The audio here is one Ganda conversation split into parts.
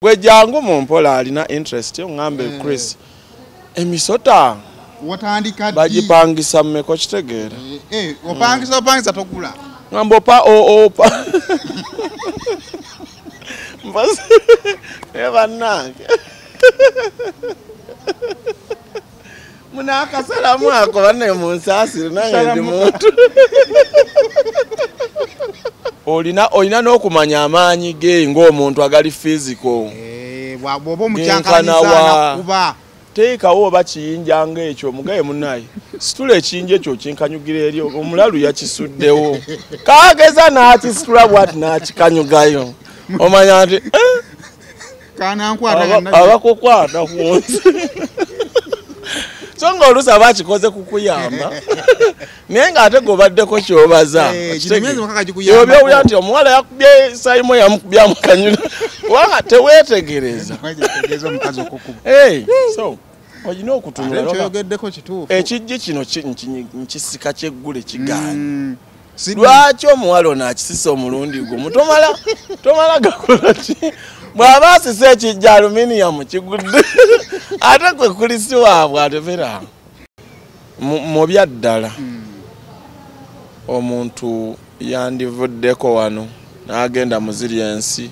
Gwe jangu mu mpola alina interest ngambe Chris emisota watandika bagipangisa mmeko kitegeera opangisa togula ngambo pa opa mbasi eva nange munaka salamu ako bane munsasire nange ndi muntu olina n'okumanya amaanyi ge ng'omuntu agali physical bw'oba omukyankalaniza kuba teekawo oba kiyinja ng'ekyo mugaye munnaye situla ekiyinja ekyo kinkanyugira eri omulalu yakisuddewo kaageza n'akisitula bw'ati n'akikanyugayo omanya nti abakukwata kunsi so ng'oluusi aba akikoze kukuyamba naye ng'ate g'obaddeko kyobaza obyowulira nti omuwala yakubye sayimo yamukubya mukanyula kubanga teweetegereza so olina okutunula ekijji kino nkisika kyeggule kigaanyi lwaki omuwala ono akisisa omulundi gumu tomala gakola ki bw'aba asisa ekijja aluminiyamu kigudde ate kwe kulisi waabwe atebera mu byaddala omuntu yandivuddeko wano n'agenda mu ziri ensi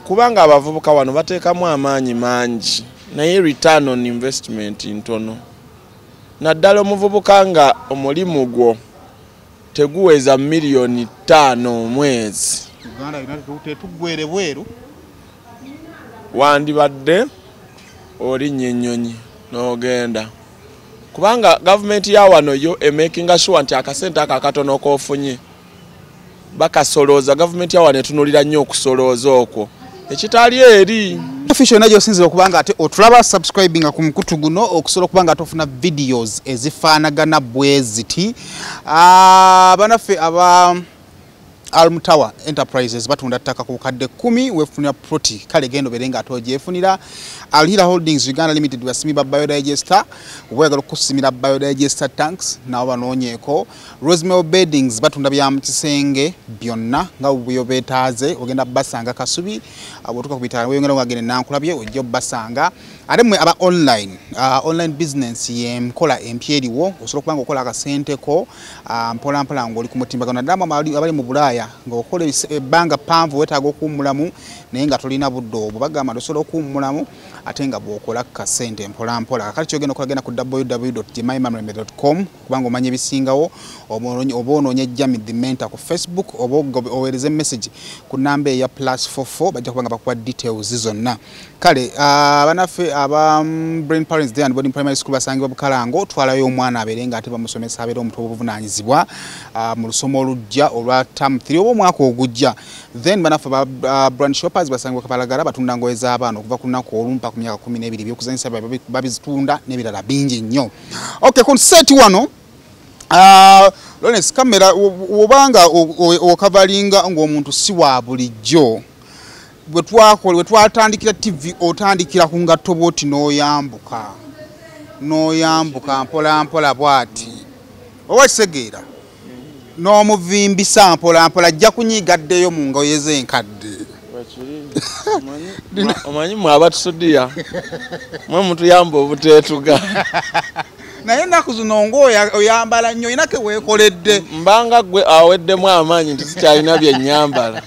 kubanga abavubuka wano bateekamu amaanyi mangi naye return on investment ntono naddala omuvubuka nga omulimu gwo teguweza miliyoni 5 omwezi tetugwere bweru wandibadde olinnye ennyonyi n'ogenda kubanga gavumenti ya wano yo emakinga sure nti akasente ako akatono k'ofunye bakasolooza gavumenti ya wano etunulira nnyo okusolooza okwo ekitali eri official najo sinzira okubanga ate otulaba subscribing ku mukutu guno okusobola okubanga atofuna videos ezifaanagana bweziti banaffe aba Almutawa Enterprises batunda ttaka ku kadde 10 wefunira proti kale gendo berenga atojefunira Alhira Holdings Uganda Limited basimiba biodigester wegalo kusimira biodigester tanks na banonyeko Rosemary Beddings batunda bya mukisenge byonna nga ubuyo betaze ogenda basanga kasubi abotuka kubitala weyongera ngagene nankulabye ojjo basanga alemwe aba online business ye mkola empyeriwo osobola kubanga okola akasente ko mpola mpola ngoli ku mutimbagano dama abali mu Bulaya ng'okola ebbanga panvu wetaaga okuwummulamu naye nga tolina budde obwo bagamba osobola okuwummulamu ate nga bw'okola kasente mpola mpola kati kyogenda okolagenda ku www.jemimamrembe.com kubanga omanya ebisingawo oba onoonya Jamie Mentor ku Facebook oba oweereze message ku namba eya +44 bajja kubanga bakuwa details zonna kale banaffe aba Brain Parents Day and Boarding Primary School basangibwa Bukalango twalayo omwana abeerenga ate bamusomesa abeera omuntu obuvunaanyizibwa mu lusomo olujja olwa term 3 oba omwaka ogujja then banaffe brand shoppers basangibwa Kabalagala batunda ngoye z'abaana okuva ku lunaku olumpa ku myaka 12 byokuzanyisa babizitunda n'ebirala bingi nnyo okay ku set wano Lawrence kamera obanga okavalinga ng'omuntu si wa bulijjo bwe twatandikira TV otandikira ku ngatto bwoti n'oyambuka mpola mpola bwati owasegeera n'omuvimbisa mpola mpola ajja kunyigaddeyo mu ngoye z'enkadde omanyi mwe abatusudiya mwe mutuyamba obuteetuga naye ennaku zino ng'oyambala nnyo inake weekoledde mbanga gwe aweddemu amaanyi nti sikyalina bye nnyambala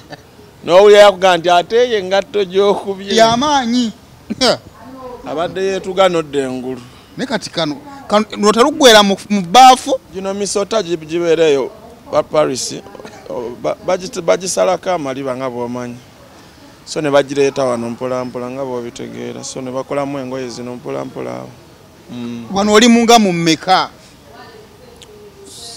n'owulira yakugamba nti ate ye engatto gy'okubye y'amaanyi abadde yeetuga nodda engulu ne kati kano noteruggwera mu bbaafu gino misota gibeereyo Paris bagisalako amaliba nga bw'omanyi so ne bagireeta wano mpola mpola nga bw'obitegeera so ne bakolamu engoye zino mpola mpola awo wano oli munga mu mmeka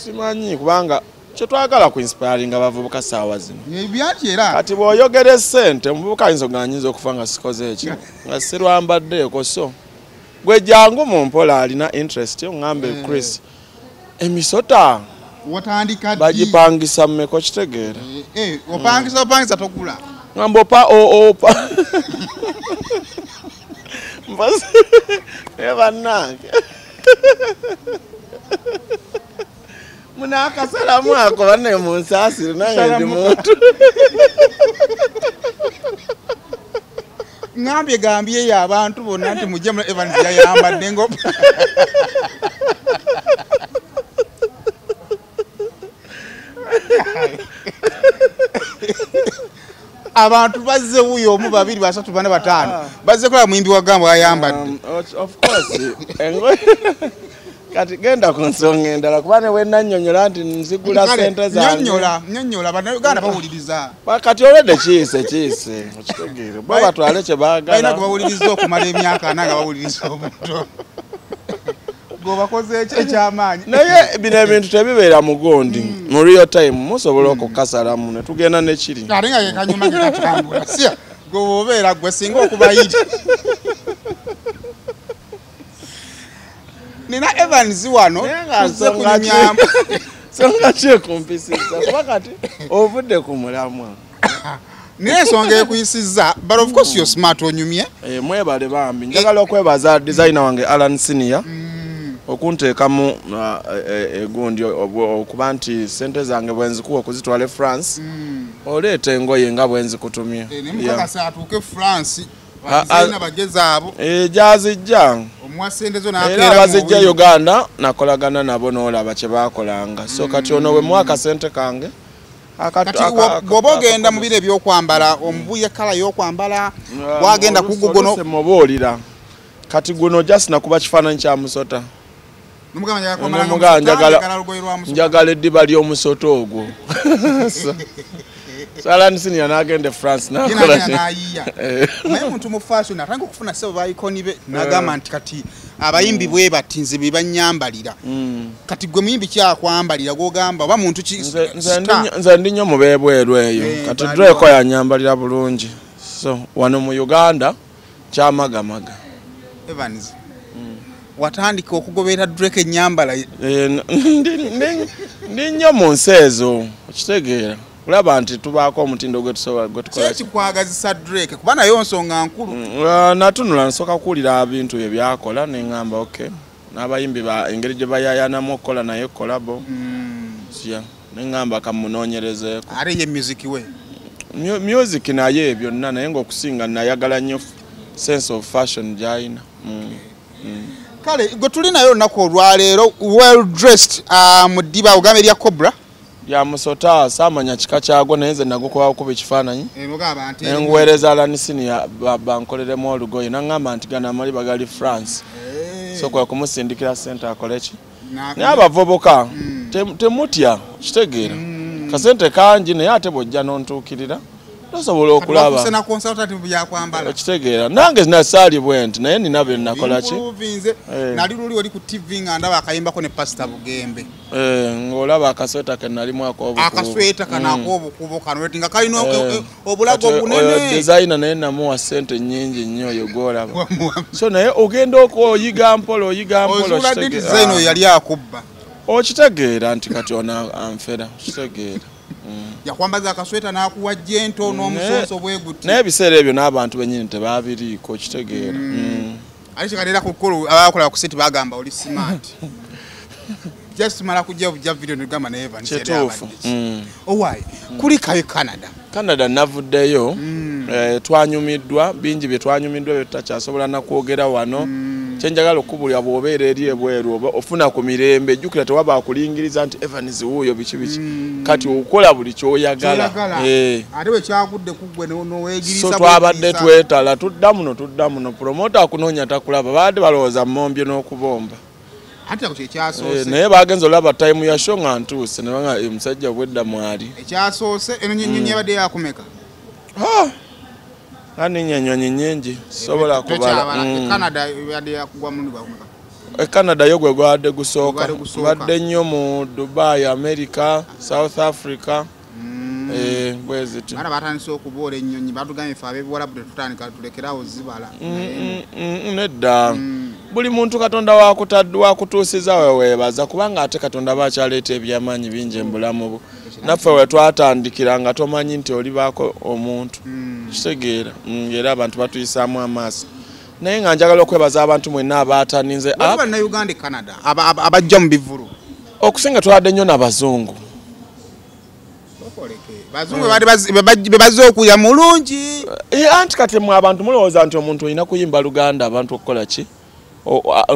simanyi kubanga kyetwagala ku inspiringa abavubuka saawa zino ebyati era kati bw'oyogera essente omuvubuka ayinza ng'anyinza okufa nga sikoze eki nga sirwambaddeeko so gwe jangu mu mpola alina interest ngambe Chris emisota watandika bagipangisa mmeko kitegeera opangisa togula ngambo pa opa mbasi eva nange munaka salamu ako bane munsasire nange ndi muntu Gambye ya abantu bonna nti mujje mu Evans yayambadde ngo abantu bazze wuyo omu babiri basatu bana batano bazze kola muyimbi wa Gamba yayambadde of course kati genda ku nsonga endala kuba ne wennannyonnyola nti nzigula sente zange nyonnyola bannayuganda bawuliriza kati olwedde kiyise okitegeere bo batwale kye baagala balina bawuliriza okumala emyaka ana nga bawuliriza omuntu gobakoze ekyamaanyi naye bino ebintu tebibeera mugondi mu real time musobola okukasalamu ne tugenda nekiri ate nga yekanyuma gekatambula sia gobobeera gwe singa okubayita nina Evans wano songa kyekumpisiza kuba kati ovudde ku mulamwa naye ensonga ekuyisizza but of course you're smart onyumye mwebale bambi njagala okwebaza designer wange Alan Senior okunteekamu egundi okuba nti sente zange bwenzikuwa okuzitwala France oleeta engoye nga bwenzikutumye nemukakasa atuuke France bazina bagezaabo gyazijja era bazijja Uganda nakolagana nabo n'olaba kye baakolanga so kati ono we mwaka sente kange bw'oba ogenda mu biro ebyokwambala omubuye kala y'okwambala wagenda kugugono mubuulira kati guno just nakuba kifaananyi kya musota njagala eddiba ly'omusoto ogwo Alan Senior n'agenda France n'akola naye muntu mu fashion atanga okufuna ssebo bayikoni be n'agamba nti kati abayimbi bwe batinze be banyambalira kati gwe muyimbi kyakwambalira gw'ogamba oba muntu nze ndi nnyo mu beebweru eyo kati Drake yanyambalira bulungi so wano mu Uganda kyamagamaga Evans watandika okugoberera Drake ennyambala ndi nnyo mu nsi ezo okitegeera kulaba nti tubaako omutindo gwe tukola kikwagazisa Drake kuba nayo nsonga nkulu natunula nsooka kuwulira bintu bye byakola ne ŋŋamba okay n'abayimbi engeri gye bayayanamu okukola naye kolabo ne ŋŋamba kamunoonyerezeeko ate ye music we music naye byonna naye ng'okusinga nayagala nnyo sense of fashion gy'alina kale gwe tuli nayo olunaku olwaleero well dressed mu ddiba ogamba erya Cobra ya musota samanya kika kyagwo naye nze nagukubawo kuba ekifaananyi enguweereza Alan Senior bankoleremu olugoye naŋŋamba nti gana amali bagali France so kwe kumusindikira sente akole ki naye abavubuka temutya kitegeera kasente kangi naye ate bw'ojja n'ontuukirira tosobola okulaba okitegeera nange nasaali bwenti naye nina bye nakola ki nali luli oli ku TV nga ndaba akayimbako ne Pastor Bugembe ng'olaba akasweta ke nalimu akasweta kanak'obukubo kano nga kalina obulago obunene designer naye namuwa sente nnyingi nnyo oyo gw'olaba so naye ogenda oyiga mpola design oyo yali akubba okitegeera nti kati ono anfera okitegeera yakwambaza akasweta n'akuwa jento n'omusonso bweguti naye ebiseera ebyo n'abantu bennyini tebaabiriiko okitegeera ali kikalera ku kkulu abakola ku site bagamba oli smart just mala kujja obujja video negamba naye kituufu owaayi kuli kayo Canada navuddeyo twanyumiddwa bingi bye twanyumiddwa bye tutakyasobola nakwogera wano kyenjagala okubulya bw'obeera eri ebweru oba ofuna ku mirembe jjukira tewaba akulingiriza nti Evans wuuyo biki kati okola buli kyoyagala ate bwe kyagudde ku ggwe n'oweegiriza so twabadde twetala tudda muno promota akunoonya takulaba baadde balowooza mmombye n'okubomba ate ako kyekyasoose naye bagenza olaba time ya show nga ntuuse ne banga omusajja bwedda mwali ekyasoose eno nnyonyi ebadde yakumeka kandi nnyonyi nnyingi sobola kubala Canada ebadde yakugwa mundi gwakumeka Canada yo gwe gwadde gusooka badde nnyo mu Dubai, America, South Africa bweziti mara batandise okuboola ennyonyi batugambye ffe ab'ebiwalabu tetutandika tulekerawo zibala nedda buli muntu Katonda wakutuusiza weweebaza kubanga ate Katonda bakyaleeta ebyamaanyi bingi embulamu bwo naffe we twatandikira nga tomanyi nti olibaako omuntu kitegeera era abantu batuyisaamu amaaso naye nga njagala okwebaza abantu mwenna abaataninze Uganda Canada abajja mu bivulu okusinga twadde nnyo n'abazungu bazungu bebaze okuya mulungi anti kati mwe abantu mulowooza nti omuntu olina kuyimba Luganda abantu okukola ki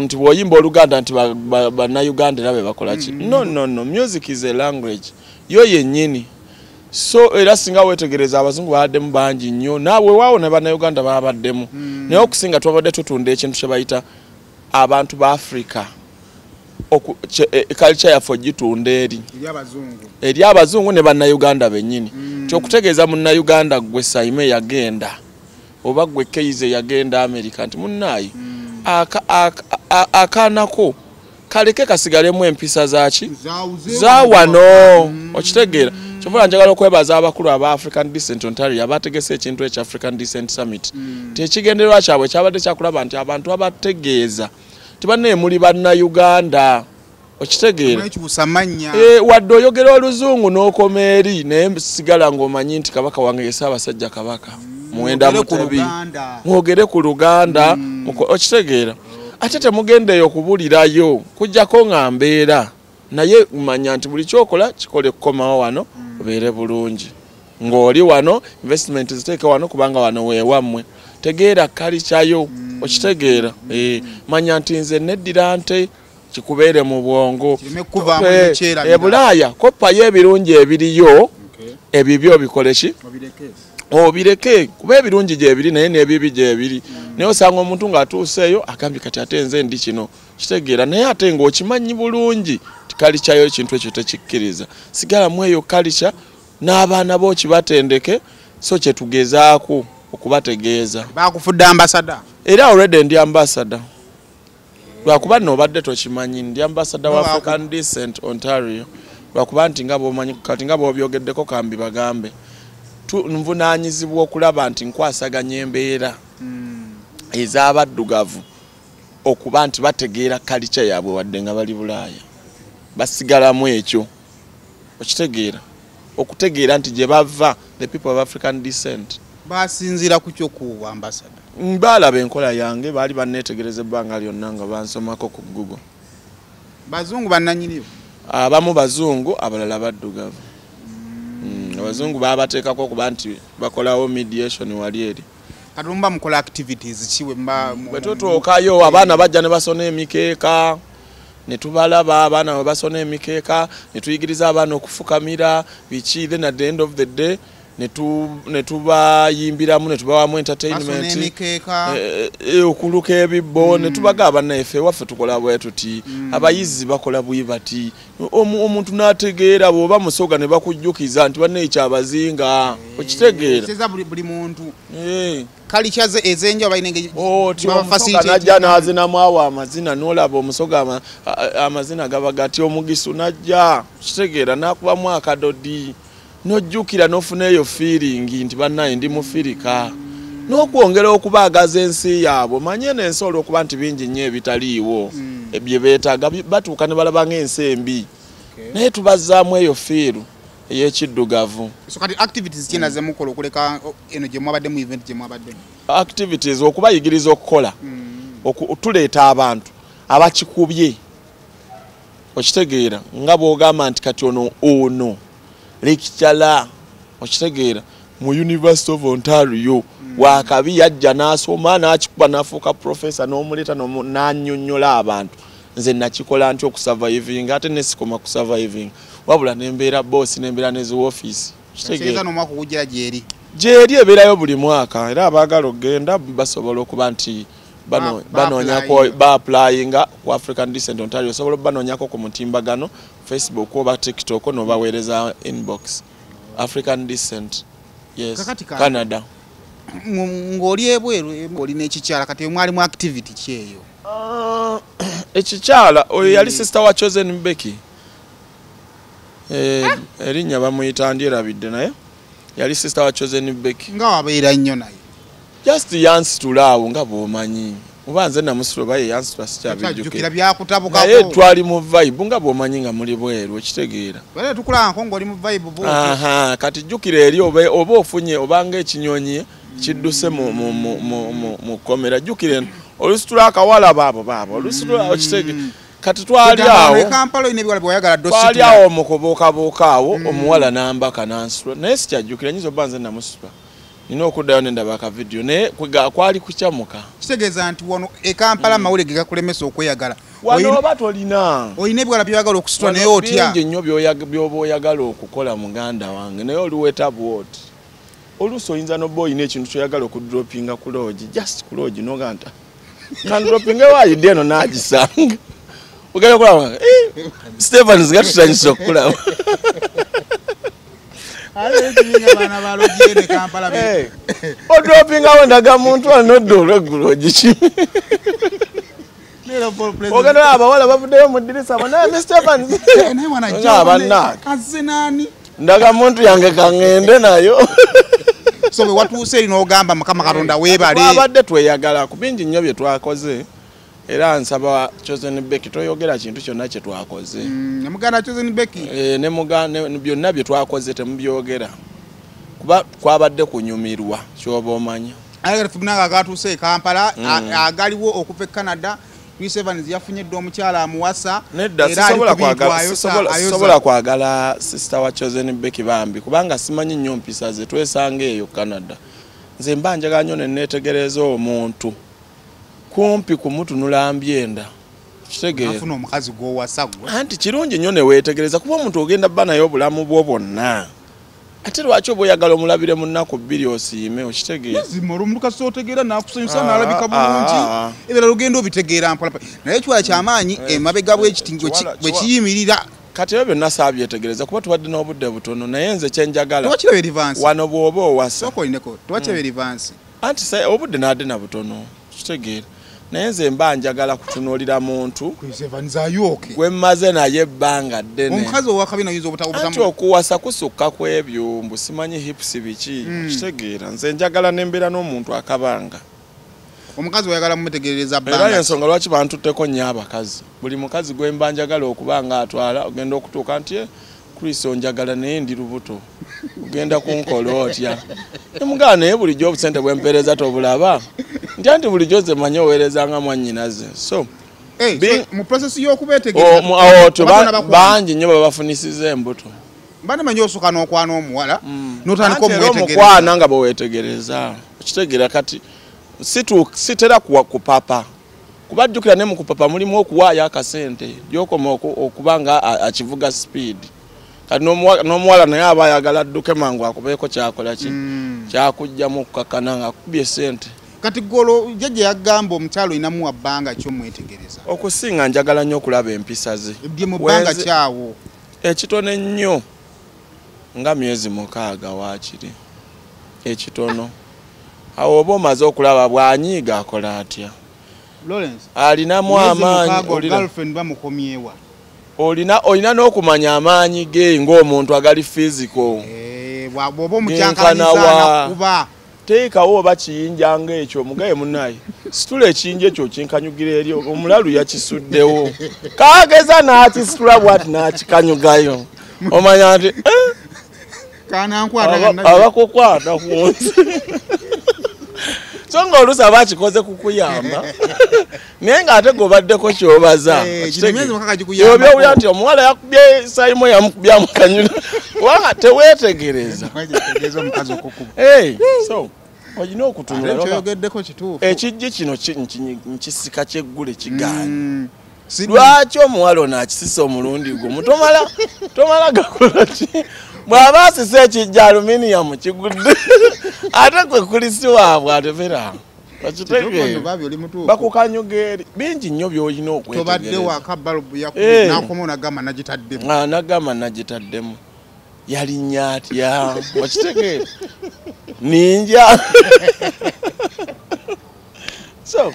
nti bw'oyimba Oluganda nti bannayuganda era be bakola ki no music is a language yo yennyini so era singa wetegereza abazungu babaddemu bangi nnyo naawe waawo ne bannayuganda babaddemu naye okusinga twabadde tutunda ekintu kye bayita abantu ba Africa culture yaffe ogitunda eri abazungu ne bannayuganda bennyini kyokutegeeza munnayuganda gwe Saime yagenda oba gwe Keize yagenda America nti munnaayi akaanako kaleke kasigalemu empisa zaki za wano okitegeera kyovula njagala okwebaza abakulu aba African Decent Ontario abategese ekintu ekya African Decent Summit tekigendererwa kyabwe kyabadde kyakulaba nti abantu abategeeza tibanne muli bannayuganda okitegeera wadde oyogera oluzungu n'okoma eri naye sigala ng'omanyi nti kabaka wange ye Ssaabasajja kabaka muwenda Mutebi mwogere ku Luganda okitegeera ate temugendeyo okubulirayo kujjako nga mbeera naye manya nti buli kyokola kikole kukomawo wano obeere bulungi ng'oli wano investment ziteeke wano kubanga wano weewammwe tegeera kalichayo okitegeera manya nti nze neddira nte kikubeere mu bwongo Bulaaya koppayo ebirungi ebiriyo ebibyo bikole ki obireke kuba ebirungi gyebiri naye n'ebibi gyebiri naye osanga omuntu ng'atuuseeyo agambye kati ate nze ndi kino kitegeera naye ate ng'okimanyi bulungi tikalichayo ekintu ekyo tekikkiriza sigala mu eyo kalicha n'abaana bo kibatendeke so kyetugezaako okubategeeza bakufudde ambassador era already ndi ambassador lwakuba n'obadde tokimanyi ndi ambassador wa African Decent Ontario lwakuba nti nga bw'omanyi kati nga bw'obyogeddeko kambi bagambe nvunaanyizibwa okulaba nti nkwasaganya embeera ez'abaddugavu okuba nti bategeera kalicha yaabwe wadde nga bali Bulaaya basigalamu ekyo okitegeera okutegeera nti gye bava the people of African Descent basinzira ku kyo ku ambassador balaba enkola yange baali banneetegereza ebbanga lyonna nga bansomako ku Google bazungu bannanyiniyo abamu bazungu abalala baddugavu abazungu babateekako okuba nti bakolawo mediation wali eri katumba mukola activities kiwe bwe tutuukayo abaana bajja ne basona emikeeka ne tubalaba abaana bwe basona emikeeka ne tuyigiriza abaana okufukamira biki then at the end of the day ne tubayimbiramu ne tubawamu entertainment okuluka ebibbo ne tubagaba naffe waffe tukola bwe tuti abayizi bakola bwe bati omuntu n'ategeera bw'oba musoga ne bakujjukiza nti banne ekyabazinga okitegeera buli muntu kalichaze ezenja bayinenge facility najja nazinamu awo amazina n'olaba omusoga amazina gaba gati omugisu najja okitegeera n'akubamu akadodi nojjukira nofuneeyo feeling nti bannaye ndi mufirika n'okwongera okubaagaza ensi yaabwe manye n'ensi olw'okuba nti bingi nnyo ebitaliiwo ebye beetaaga batuuka ne balaba ng'ensi embi naye tubazzaamu eyo fiiru ey'ekiddugavu so kati activities kyena ze mukola okuleka eno gye mwabadde mu event gye mwabadde activities okubayigiriza okukola tuleeta abantu abakikubye okitegeera nga bw'ogamba nti kati ono lecturer okitegeera mu University of Ontario wakabi yajja n'asoma n'akikuba n'afuuka professor n'omuleeta n'annyonnyola abantu nze nakikola nti okusurviving ate nesikoma ku surviving wabula nembeera boss nembeera ne office kitegeeza n'omwaka ogujja gyeri ebeerayo buli mwaka era abaagala okgenda basobola okuba nti banoonyako ba-applyinga ku African Decent Ontario osobola banoonyako ku mutimbagano Facebook oba TikTok n'obaweereza inbox African Decent Canada ng'oli ebweru olina ekikyala kati mwali mu activity kyeyo ekikyala oyo yali sister wa Chosen Mbeki erinnya bamuyita ndyerabidde naye yali sister wa Chosen Mbeki nga wabeera nnyo naye just yansitulaawo nga bw'omanyi oba nze namusitula oba ye yansitula sikyabijjukira byakutabukako naye twali mu vibe nga bw'omanyi nga muli bweru okitegeera bale tukulaba ng'oli mu vibe kati jjukira eri oba ofunye obanga ekinyonyi kidduse mu komera jjukira olusitula akawala baabo olusitula okitegeera kati twali awo Kampala ine bwala boyagala dosi twali awo mukoboka awo omuwala namba kanansula naye sikyajjukira nyizo banze namusupa nina okuddayo nendaba aka video naye kwali kucamuka kitegeeza nti wano Kampala mawulire gakulemesa okweyagala wano oba tolina oyina ebibala byoyagala okusitula naye otya bingi nnyo byoba oyagala okukola muganda wange naye oliweta bwoti oluusi oyinza noba oyina ekintu kyoyagala okudropinga ku loogi just ku loogi noganta kandropinga waayidde eno n'agisanga ogenda kulaba Stevens gatutanyisa okulaba odropingawo ndaga muntu anodda olweggulo ogikimi ogenda abawala bavuddeyo mu ddirisa banaye Stevens ndaga muntu yange kaŋŋende nayo so we watuuse eri n'ogamba Mukama Katonda weebale twabadde tweyagala ku bingi nnyo bye twakoze era nsaba Chosen Becky toyogera kintu kyonna kye twakoze muganda Chosen Becky ne muganda byonna bye twakoze temubyogera kuba kwabadde kunyumirwa kyoba omanya ayagala tubunanga agatuuse e Kampala agaliwo okuva e Canada Chris Evans yafunyedde omukyala amuwasa nedda sisobola kwagala sister wa Chosen Becky bambi kubanga simanyi nnyo mpisa ze twesanga eyo Canada nze mba njagala nnyo ne neetegereza omuntu kumpi kumutunula mbyenda kitegeera afuna omukazi gw'owasa gwe anti kirungi nnyo ne weetegereza kuba omuntu ogenda bba naye obulamu bwo bwonna ate lwaki oba oyagala omulabire mu nnaku bbiri osiime okitegeera omuntu kasi otegeera n'akusanyusa n'alabika bulungi ebirala ogenda obitegeera mpolapa naye ekiwala ky'amaanyi emabega bw'ekiti bwe kiyimirira kati ebyo byonna saabyetegereza kuba tubadde n'obudde butono naye nze kyenjagala tewakiraba erivansi wano bw'oba owasa sokolineko tewakiraba erivansi anti obudde n'adde na butono kitegeera naye nze mba njagala kutunuulira muntu gwe mmaze naye ebbanga ddene omukazi owakabina oyinza obutabuta anti okuwasa kusukka ku ebyo mbu simanyi hips biki kitegeera nze njagala nembeera n'omuntu akabanga omukazi oyagala mumutegerereza bbanga era y'ensonga lwaki bantutteko nnyo abakazi buli mukazi gwe mba njagala okuba nga atwala ogenda okutuuka nti Kristo njagala naye ndi lubuto ogenda kunkola otya nemugala naye bulijjo obusente bwempeereza tobulaba nti bulijjo ze manyi oweerezanga mwannyinaze so mu process y'okubeetegereza bangi nnyo babafunisiza embuto mba nemanyi osooka n'okwana omuwala n'otandika omukwana nga bweweetegereza okitegeera kati sitera kupapa kubajjukira ne mu kupapa mulimu okuwaayo akasente gyokoma okuba nga akivuga speed kati n'omuwala naye aba ayagala adduke mangu akubeeko kyakola ki kyakugjamu okukakana nga akubye sente kati golo jjajja yagamba omukyalo inamuwa bbanga ky'omwetegereza okusinga njagala nnyo okulaba empisa ze bye mu bbanga kyawo ekitono ennyo nga myezi 6 waakiri ekitono awo oba omaze okulaba bw'anyiiga akola atya alinamu amaanyi olina n'okumanya amaanyi ge ng'omuntu agali physical bw'oba omukyankalisa kuba teekawo oba kiyinja ng'ekyo mugaye munnaye situla ekiyinja ekyo kinkanyugira eri omulalu yakisuddewo kaageza n'akisitula bwati n'akikanyugayo omanya nti abakukwata kunsi so ng'oluusi aba akikoze kukuyamba naye ng'ate g'obaddeko kyobaza obyowulira nti omuwala yakubye sayimo yamukanyula kubanga teweetegereza so olina okutunulayogeddeko kituufu ekijji kino nkisika kyeggule kigaanyi lwaki omuwala ono akisisa omulundi gumu tomala gakola ki bw'aba asisa ekijja aluminiyamu kigudde ate kwe kulisi waabwe atebera bakukanyuga eri bingi nnyo by'olina okwetegereza nagamba yalinnya atya okitegeera ninja so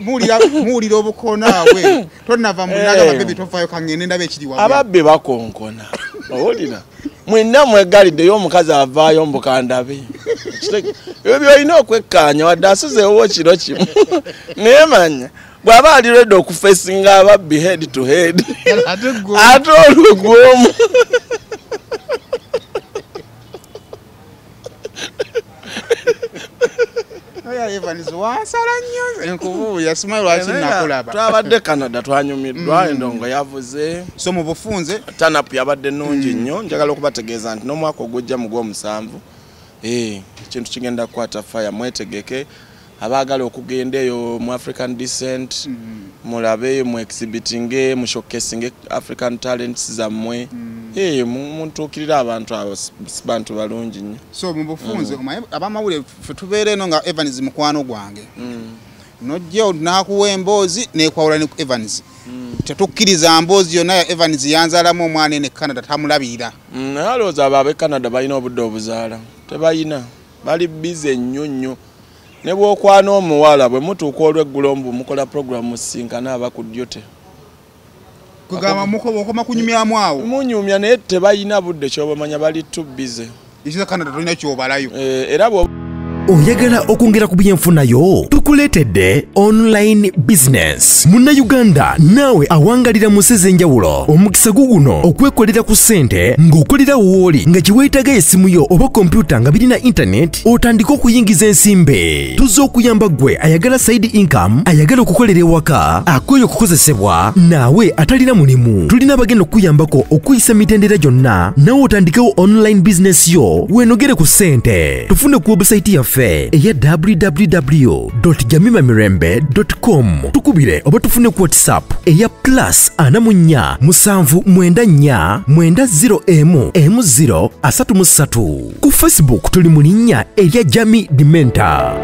muwulira obukoonaawe tonava munaga babebi tofayo kangende ndaba ekiri wawe ababbi bakonkona owulira mwenna mwegaliddeyo omukazi avaayo mbukandabe ebyo byolina okwekkaanya wadde asuzeewo kiro kimu naye manya bw'aba ali redde okufesinga ababbi head to head ate olwo gwomu oya Evans wasala nnyo enkubu yasima lwaki nakulaba twabadde Canada twanyumiddwa endongo yavuze so mu bufunze tanapu yabadde nnungi nnyo njagala okubategeeza nti n'omwaka ogujja mu gw'omusanvu ekintu kigenda kukwata fire mwetegeke abaagala okugenda eyo mu African Descent mulabe mu exhibiting mu showcasing African talents zammwe muntuukirira abantu abo bantu balungi nnyo so mu bufunze abamawulire ffe tubeera eno nga Evans mukwano gwange nojja nakuwa emboozi nekwawula ne Evans tetukkiriza mboozi yonna ya Evans yanzaalamu omwana ene Canada tamulabirira naye alowooza abo ab'e Canada balina obudde obuzaala tebalina bali bize nnyo nnyo ne bw'okwana omuwala bwe mutuuka olw'eggulo mbu mukola programu musinkana abakudyote kugamba mukoma kunyumyamu awo munyumya naye tebalina budde kyobamanya bali too busy ekisa Canada tolina kyobalayo era oyagala okwongera ku byenfunayo tukuleetedde online business munnayuganda naawe awangalira mu nsi ez'enjawulo omukisa guguno okwekolera ku ssente ng'okolera wooli nga kiweetaga essimu yo oba kompyuta nga birina internet otandika okuyingiza ensimbe tuzze okuyamba gwe ayagala side income ayagala okukolera ewaka akweye okukozesebwa naawe atalina mulimu tulina abagenda okukuyambako okuyisa mitendera gyonna naawe otandikewo online business yo weenogere ku ssente tufune ku website yaffe eya www.jamimamirembe.com tukubire oba tufune ku WhatsApp eya +44 794 901 M033 ku Facebook tuli mu linnya erya Jami Dimenta.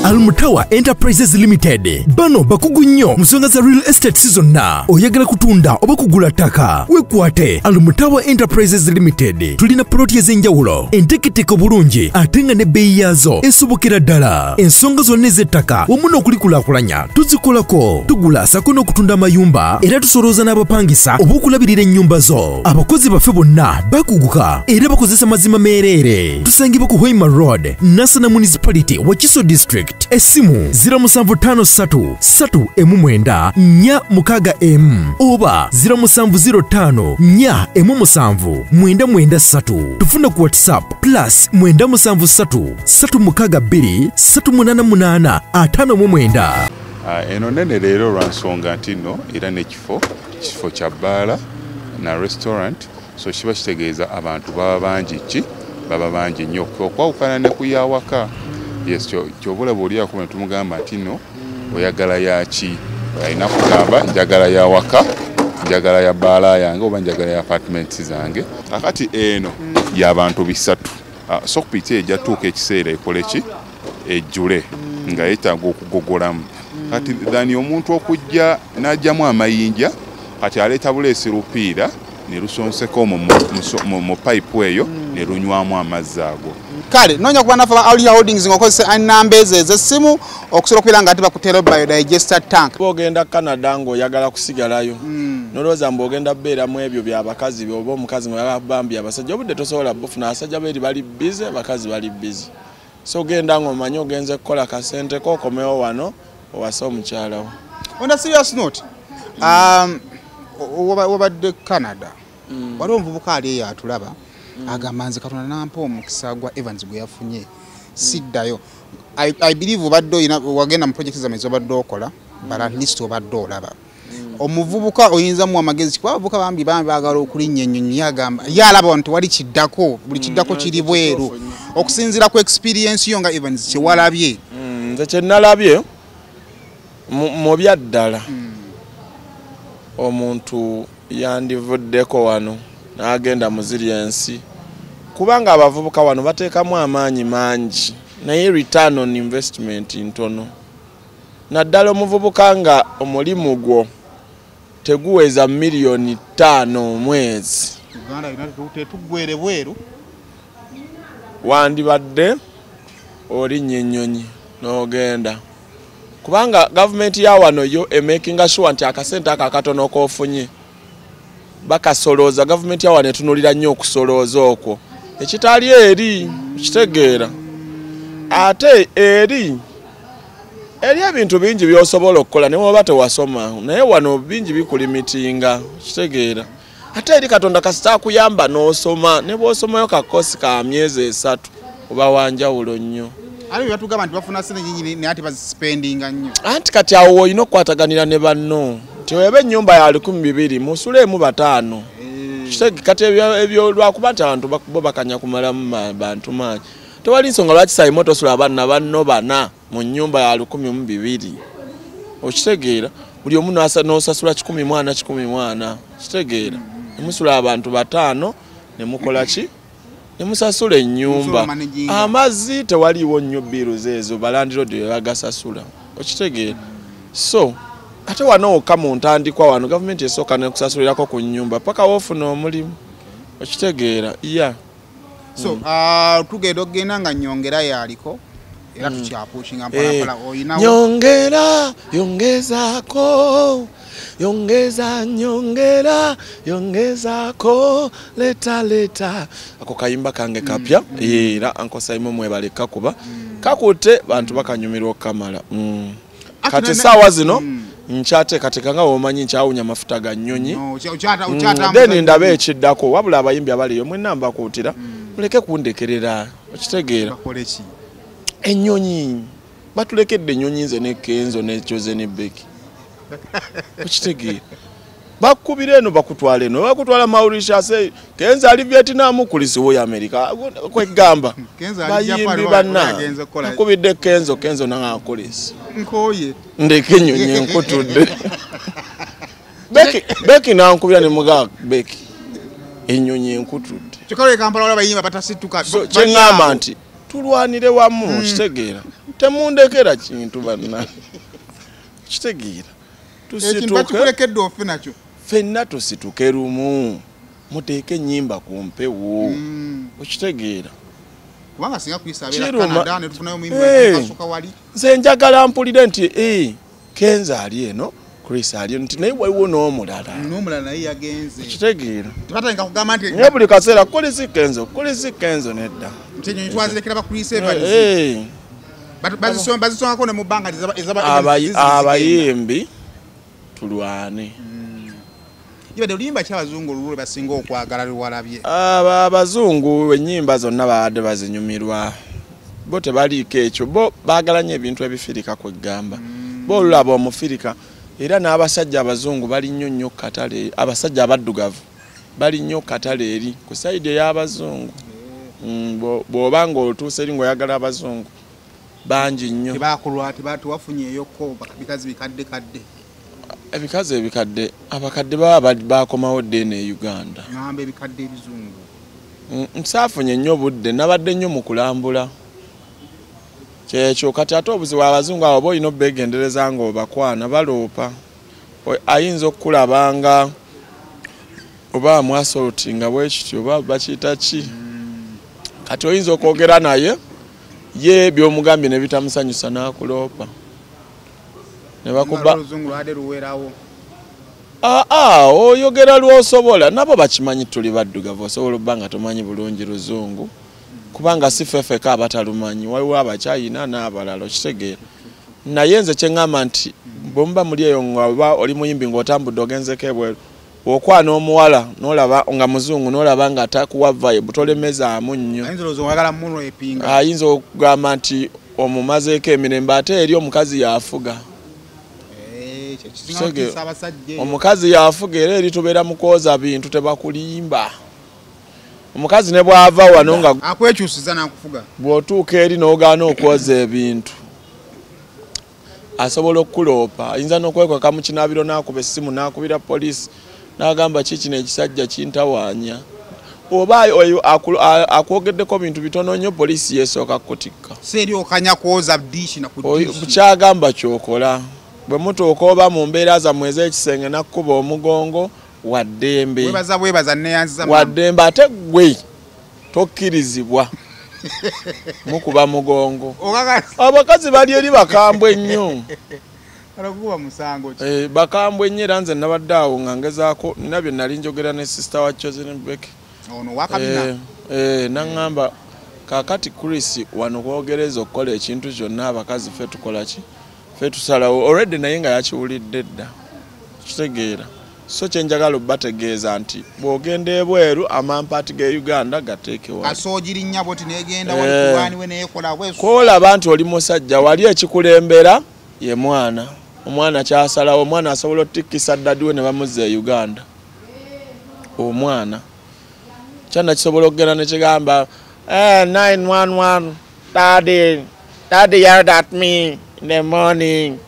Almutawa Enterprises Limited bano bakugu nnyo musonga za real estate season na oyagala kutunda oba kugula ttaka wekwate Almutawa Enterprises Limited tulina ploti ez'enjawulo enteketeko bulungi ate nga ne bbeeyi yaazo esobokera ddala ensonga zonna ez'ettaka wamu n'okulikulaakulanya tuzikolako tugula sako n'okutunda amayumba era tusolooza n'abapangisa oba okulabirira ennyumba zo abakozi baffe bonna bakuguka era bakozesa mazima meereere tusangibwa ku Hoima Road Nasana Municipality Wakiso District Esimu 0756 oba 0705 tufuna ku WhatsApp +963623888 eno nene leero lwansonga nti nno era n'ekifo kya bbaala na restaurant so kiba kitegeeza abantu baba bangi nnyo okwawukana ne kuyawaka yes kyobula bw'oli akuba ne tumugamba nti nno oyagala yaki alina kugamba njagala ya waka njagala ya bbaala yange oba njagala ya apartments zange kakati eno y'abantu bisatu so kupita ejja tuuka ekiseera ekole ki ejjule nga yeetaaga okugogolamu kati dhani omuntu okujja n'ajjamu amayinja kati aleeta buleesi lupiira ne lusonseko mu pipe eyo ne lunywamu amazzi ago kale nonya kuba nafa Aulia Holdings ngokozesa enamba ez'essimu okusobola okubeera nga ate bakutera biodigester tank bw'ogenda Canada ng'oyagala kusigalayo nolowooza mbu ogenda beeramu ebyo by'abakazi oba omukazi ng'oyagala kubambya abasajja obudde tosobola bufuna abasajja beeri bali busy abakazi bali busy so ogenda ng'omanyi ogenze kukola kasente ko okomewo wano owase omukyala wo. On a serious note wabadde Canada waliwo omuvubuka ali eyo atulaba agamba nze Katonda nampa omukisa gwa Evans gwe yafunye siddayo I believe obadde wagenda mu project zamwe zobadde okola but at least obadde olaba omuvubuka oyinza mu amagezi kwa abavubuka bambi baagala okulinnya ennyonyi yagamba yalaba nti wali kiddako buli kiddako kiri bweru okusinzira ku experience yo nga Evans kyewalabye nze kye nalabye mu byaddala omuntu yandivuddeko wano n'agenda mu ziri ensi kubanga abavubuka wano bateekamu amaanyi mangi naye return on investment ntono naddala omuvubuka nga omulimu gwo teguweza miliyoni 5 omwezi Uganda tetugwere bweru wandibadde olinnya ennyonyi n'ogenda kubanga gavumenti ya wano yo emakinga sure nti akasente akatono k'ofunye bakasolooza gavumenti ya wano etunulira nnyo okusolooza okwo ekitali eri kitegeera ate eri ebintu bingi by'osobola okukola ne woba tewasoma naye wano bingi bikulimitinga kitegeera ate eri Katonda kasita akuyamba n'osoma ne bw'osomayo kakosi ka myezi 3 oba wanjawulo nnyo Ali batugamba nti bafuna sente nyingi ne ati bazispendinga nnyo. Anti kati awo olina okwataganira ne banno. Nti weba ennyumba ya 1200 musulemu 5. Kitege kati ebyo lwakuba nti abantu bo bakanya kumala mu bantu manyi. Tewali nsonga lwaki sayimoto sula abanna banno bana mu nyumba ya 1200. Okitegeera buli omu n'osasula 100 kitegeera musula abantu 5 ne mukola ki ne musasula ennyumba amazzi tewaliiwo nnyo biiruzi ezo balandiro de bagasasula okitegeera so ate wanooka mu ntandikwa wano gavumenti esooka ne kusasulirako ku nnyumba paka woofuna omulimu okitegeera yeah. So tugenda okgenda nga nyongera yaliko era tukyapushinga mpala oyinawo nyongera yongezako yongeza nyongera yongezako leta ako kayimba kange kapya era ankosaimo mwebaleka kuba kakute bantu bakanyumirwa kamala kati sawa zino nchate katika nga omanyi nchawunya mafuta ga nnyonyi then ndabe ekiddako wabula abayimbi abaliyo mwe namba kuutira muleke kundekerera okitegeera ennyonyi batulekedde ennyonyi nze ne Kenzo ne Jose ne Becky okitegeera bakubira eno bakutwala eno bakutwala Mauritius Kenzo ali Vietnam kulisi wo ya America kwegamba bayimbi banna bakubidde Kenzo nanga kolisi nkoye ndeke ennyonyi enkutudde Becky nankubira ne muga Becky ennyonyi enkutudde kyokale Kampala wala bayimba batasituka kyengamba nti tulwanire wamu kitegeera temundekera kintu banna kitegeera tusitukerekedde ofe nakyo fenna tusituke rumu muteeke ennyimba ku mpewo okitegeera kubanga singa kuyisabira Canada ne tufunayo muyimu kasuka wali nze njagala mpulire nti Kenzo ali eno Chris ali eno nti naye waliwo n'omulala naye yagenze kitegeera tebatandika kugamba nti naye buli kaseera kulisi Kenzo nedda nti twazirekera bakulisa bazisongako ne mu bbanga abayimbi tulwane ibadde oluyimba ky'abazungu olulwe basinga okwagala lwalabye abazungu ennyimba zonna baadde bazinyumirwa bo tebaliiko ekyo bo baagalanya ebintu ebifirika kwegamba bo olulaba omufirika era n'abasajja abazungu bali nnyo katale abasajja abaddugavu bali nnyo katale eri ku sayidi ey'abazungu bw'obanga otuuse eri ng'oyagala abazungu bangi nnyo tebakulwa tebatuwafunyeeyoko bikazi bikadde ebikazi ebikadde abakadde baba bakomawo ddeene e Uganda ngamba ebikadde ebizungu nsaafunye nnyo budde nabadde nnyo mu kulambula kyekyo kati ate obuzibu abazungu abo boolina obeegendereza nga obakwana baloopa ayinza okukulabanga oba amwasoltinga bwekityo oba bakiyita ki kati oyinza okwogera naye ye by'omugambye ne bitamusanyusa n'akuloopa ne bakuba oyogera lw'osobola nabo bakimanyi tuli baddugavu osobola obba nga tomanyi bulungi luzungu kubanga si ffeffeka abatalumanyi waliwo abakyayina n'abalala okitegeera naye nze kyeŋŋamba nti bwemuba muli eyo nga oli muyimbi ng'otambudde ogenzeko ebweru okwana omuwala n'olaba nga muzungu n'olaba nga atakuwa vibe tolemezaamu nnyo ayinza okugamba nti omumazeeko emirembe ate eri omukazi yafuga omukazi yafuga era eri tubeera mu kwoza bintu tebakulimba omukazi ne bw'ava wano nga akwekyusiza n'akufuga bw'otuuka eri n'ogaana okwoza ebintu asobola okukuloopa ayinza n'okwekweka mu kinaabiro n'akuba essimu n'akubira poliisi n'agamba kiki n'ekisajja kintawaanya oba oyo akwogeddeko bintu bitono nnyo poliisi yeesooka kukutikka seeryokanya kwoza diishi na kudiishi kyagamba kyokola bwe mutuuka oba mu mbeera zammwe ez'ekisenge nakkuba omugongo waddembe waddembe ate gwe tokkirizibwa mukuba mugongo abakazi bali eri bakambwe nnyo bakambwe nnyo era nze nabadde awo nga ngezaako nina bye nali njogera ne sisita wa Chosen Becky naŋŋamba kaakati Chris wano kwogereza okukola ekintu kyonna abakazi ffe tukola ki ffe tusalawo already naye nga yakiwulidde dda kitegeera so kyenjagala obbategeeza nti bw'ogenda ebweru amampaati ge Uganda gateeke wali kasoogirinya bwoti negenda wali kulwani we neekola bweso koolaba nti oli musajja wali ekikulembera ye omwana kyasalawo omwana asobola otikkisa ddadiwe ne bamuzza e Uganda omwana kyana kisobola okugenda ne kigamba 911 daddy yelled at me in the morning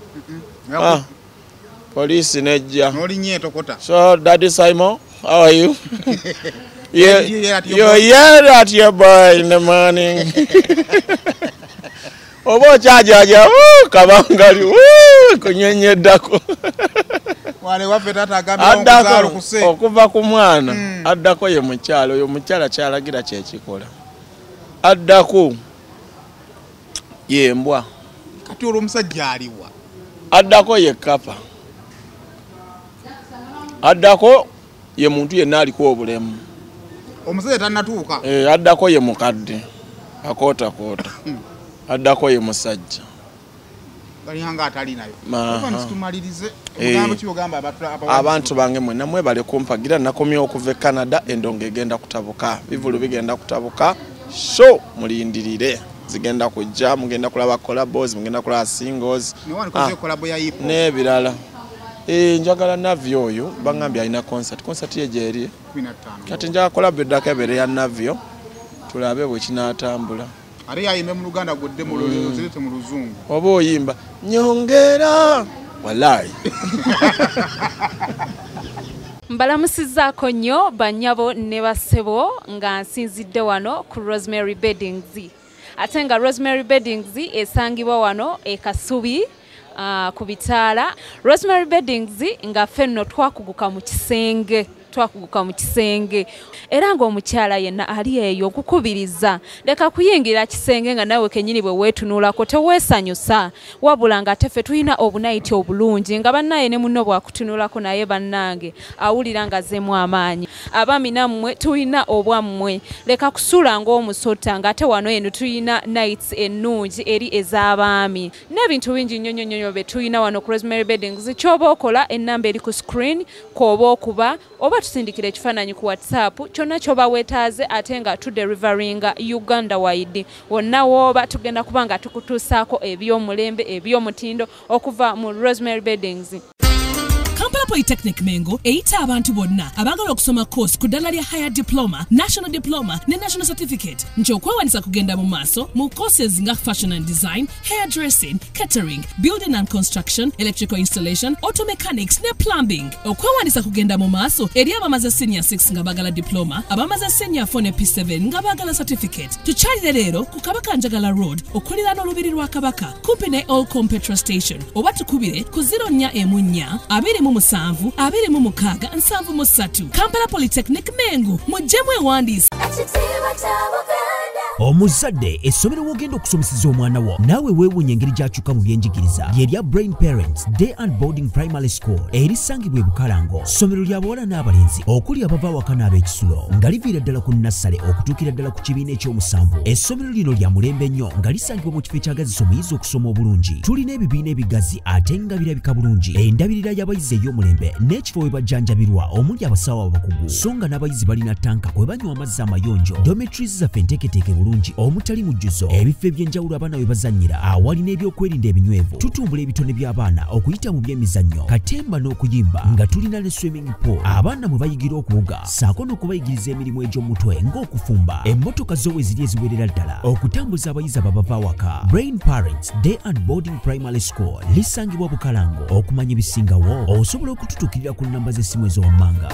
police nejja nolinye tokota so Daddy Simon how are you you yelled at your boy in the morning obo chajaja kabangali kunyenyeddako wale wafe tata agambe okuzalo kuse okuva ku mwana addako ye mukyalo oyo mukyala kyalagira kyekikola addako yembwa kati olwo omusajja aliwa addako ye kapa addako ye muntu yenna aliko obulemu omusajja tannatuuka addako ye mukadde akoota addako ye musajja balihanga atalinayo tumalirize abantu bange mwenna mwebale kumpagira nakomye okuva e Canada endongo egenda kutabuka bivulu bigenda kutabuka so mulindirire zigenda kujja mugenda kulaba collabos mugenda kulaba singles n'ebirala njagala Navio oyo bangambye alina concert ye gyeri kati njagala collab eddako ebere ya Navio tulabe bwe kinatambula ari yayimbe mu Luganda godde mu luluzirete mu luzungu oba oyimba nyongera wallahi mbalamusizaako nnyo banyabo ne basebo nga nsinzidde wano ku Rosemary Beddings ate nga Rosemary Beddings esangibwa wano e Kasubi ku bitaala Rosemary Beddings nga fenno twakuguka mu kisenge era ng'omukyala yenna ali eyo okukubiriza leka kuyingira kisenge nga nawe kenyini bwe weetunulako teweesanyusa wabula nga teffe tulina obunaiti obulungi nga bannaye ne munno bwakutunulako naye bannange awulira nga zeemu amaanyi abaami nammwe tulina obwammwe leka kusula ng'omusota ng'ate wano eno tulina nights ennungi eri ez'abaami n'ebintu bingi nnyonnyonnyo bye tulina wano ku Rosemary Beddings ky'oba okola ennamba eri ku screen kw'oba okuba oba tusindikira ekifaananyi ku WhatsApp kyonna kyoba weetaaze ate nga tuderivaringa Uganda wide wonna wooba tugenda kuba nga tukutuusaako eby'omulembe eby'omutindo okuva mu Rosemary Beddings. Kampala Polytechnic Mengo eyita abantu bonna abagala okusoma course ku ddala lya higher diploma, national diploma ne national certificate nti okwewanisa kugenda mu maaso mu courses nga fashion and design, hairdressing, catering, building and construction, electrical installation, auto mechanics ne plumbing. Okwewanisa kugenda mu maaso eri abamaze senior 6 nga bagala diploma, abamaze senior 4 ne P7 nga bagala certificate. Tukyalire leero ku Kabaka Njagala Road okuliraana olubiri lwa Kabaka kumpi ne Allcom petrol station oba tukubire ku 0414 27 26 73. Kampala Polytechnic Mengo mujjemu ewandiisa. Omuzadde essomero wogenda okusomeseza omwana wo naawe weewuunya engeri gy'akyuka mu byenjigiriza lyerya Brain Parents Day and Boarding Primary School erisangibwa e Bukalango. Ssomero lya bawala n'abalenzi okuli abava awaka n'ab'ekisulo nga liviira ddala ku nassale okutuukira ddala ku kibiina ekyomusanvu. Essomero lino lya mulembe nnyo nga lisangibwa mu kifo ekyagazisa omuyizi okusoma obulungi. Tulina ebibiina ebigazi ate nga birabika bulungi. Endabirira y'abayizi ey'omulembe n'ekifo we bajjanjabirwa omuli abasawo abakugu so nga n'abayizi balina tanka kwe banywa amazzi amayonjo. Dormitories zaffe nteeketeeke bulungi omutali mujjuzo ebifo eby'enjawulo abaana we bazannyira awali n'ebyokwerinda ebinywevu. Tutumbula ebitone by'abaana okuyita mu by'emizannyo katemba n'okuyimba nga tulina ne swimming pool abaana mwe bayigira okuwuga saako n'okubayigiriza emirimu egy'omutwe ng'okufumba. Emmotoka zo we ziri eziwerera ddala okutambuza abayizi ababava awaka. Brain Parents Day and Boarding Primary School lisangibwa Bukalango. Okumanya ebisingawo osobola okututuukirira ku nnamba z'essimu ez'owammanga.